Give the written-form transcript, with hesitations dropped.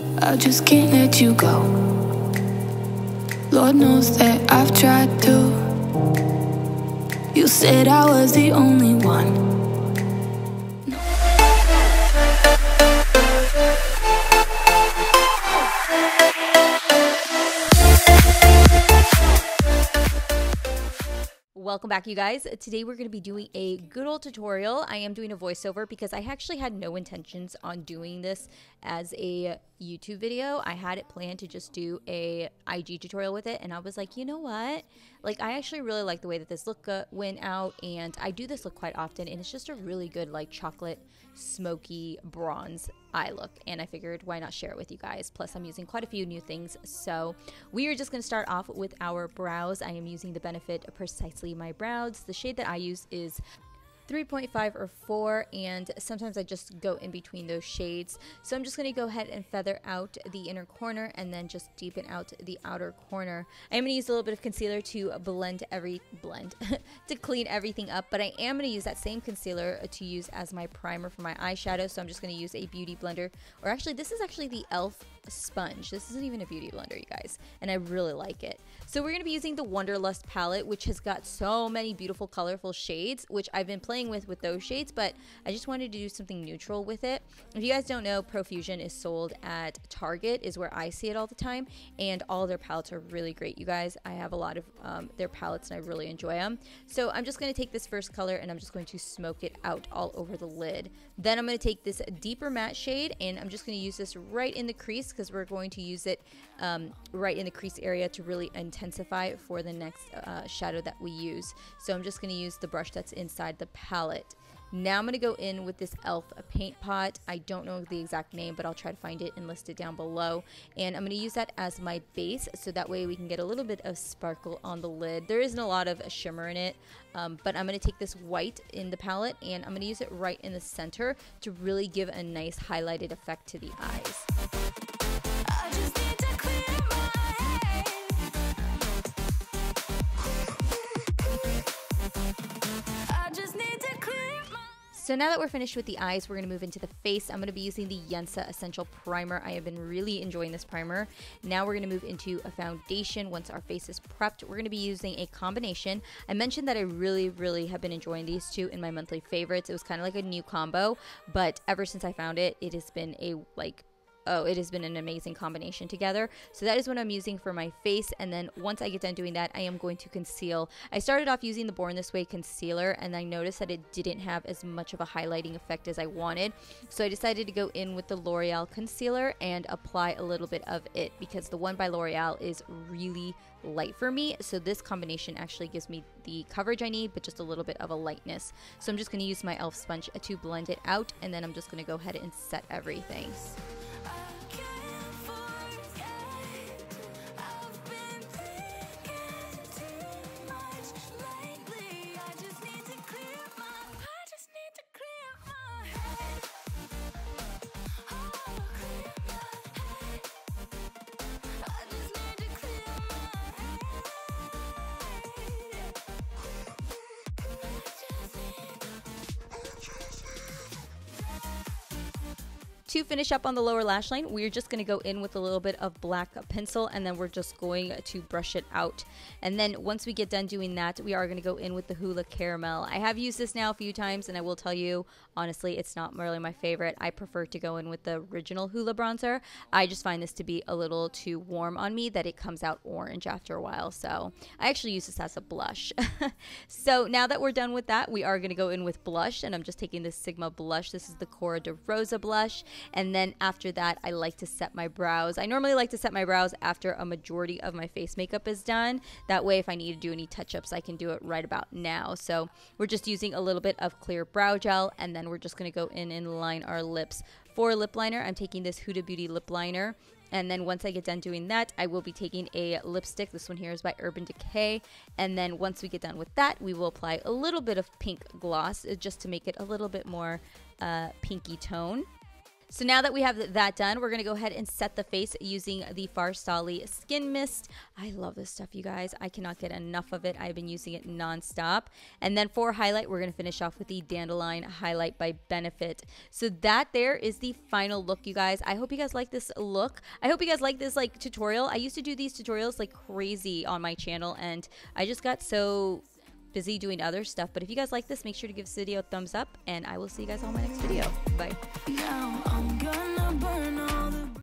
I just can't let you go. Lord knows that I've tried to. You said I was the only one. Welcome back, you guys. Today we're going to be doing a good old tutorial. I am doing a voiceover because I actually had no intentions on doing this as a YouTube video. I had it planned to just do a IG tutorial with it, and I was like, you know what? Like, I actually really like the way that this look went out, and I do this look quite often, and it's just a really good, like, chocolate, smoky, bronze eye look, and I figured why not share it with you guys. Plus, I'm using quite a few new things, so we are just going to start off with our brows. I am using the Benefit Precisely My Brows. The shade that I use is 3.5 or 4, and sometimes I just go in between those shades. So I'm just going to go ahead and feather out the inner corner and then just deepen out the outer corner. I'm going to use a little bit of concealer to to clean everything up, but I am going to use that same concealer to use as my primer for my eyeshadow. So I'm just going to use a beauty blender, or actually this is actually the e.l.f. sponge. This isn't even a beauty blender, you guys, and I really like it. So we're going to be using the Wonderlust palette, which has got so many beautiful colorful shades, which I've been playing with those shades, but I just wanted to do something neutral with it. If you guys don't know, Profusion is sold at Target, is where I see it all the time, and all their palettes are really great, you guys. I have a lot of their palettes and I really enjoy them. So I'm just going to take this first color and I'm just going to smoke it out all over the lid. Then I'm going to take this deeper matte shade and I'm just going to use this right in the crease, because we're going to use it right in the crease area to really intensify for the next shadow that we use. So I'm just going to use the brush that's inside the palette. Now I'm going to go in with this e.l.f. paint pot. I don't know the exact name, but I'll try to find it and list it down below. And I'm going to use that as my base, so that way we can get a little bit of sparkle on the lid. There isn't a lot of shimmer in it, but I'm going to take this white in the palette and I'm going to use it right in the center to really give a nice highlighted effect to the eyes. So now that we're finished with the eyes, we're going to move into the face. I'm going to be using the YENSA Essential Primer. I have been really enjoying this primer. Now we're going to move into a foundation. Once our face is prepped, we're going to be using a combination. I mentioned that I really have been enjoying these two in my monthly favorites. It was kind of like a new combo, but ever since I found it, it has been it has been an amazing combination together. So that is what I'm using for my face, and then once I get done doing that, I am going to conceal. I started off using the Born This Way concealer, and I noticed that it didn't have as much of a highlighting effect as I wanted. So I decided to go in with the L'Oreal concealer and apply a little bit of it, because the one by L'Oreal is really light for me. So this combination actually gives me the coverage I need, but just a little bit of a lightness. So I'm just going to use my e.l.f. sponge to blend it out, and then I'm just going to go ahead and set everything. To finish up on the lower lash line, we're just going to go in with a little bit of black pencil, and then we're just going to brush it out. And then once we get done doing that, we are going to go in with the HOOLA Caramel. I have used this now a few times, and I will tell you, honestly, it's not really my favorite. I prefer to go in with the original HOOLA bronzer. I just find this to be a little too warm on me, that it comes out orange after a while. So I actually use this as a blush. So now that we're done with that, we are going to go in with blush, and I'm just taking this Sigma blush. This is the Cora de Rosa blush. And then after that, I like to set my brows. I normally like to set my brows after a majority of my face makeup is done. That way, if I need to do any touch-ups, I can do it right about now. So we're just using a little bit of clear brow gel, and then we're just going to go in and line our lips. For lip liner, I'm taking this Huda Beauty lip liner. And then once I get done doing that, I will be taking a lipstick. This one here is by Urban Decay. And then once we get done with that, we will apply a little bit of pink gloss just to make it a little bit more pinky tone. So now that we have that done, we're going to go ahead and set the face using the FARSALI Skin Mist. I love this stuff, you guys. I cannot get enough of it. I've been using it nonstop. And then for highlight, we're going to finish off with the Dandelion Highlight by Benefit. So that there is the final look, you guys. I hope you guys like this look. I hope you guys like this like tutorial. I used to do these tutorials like crazy on my channel, and I just got so busy doing other stuff. But if you guys like this, make sure to give this video a thumbs up, and I will see you guys on my next video. Bye. Now I'm gonna burn all the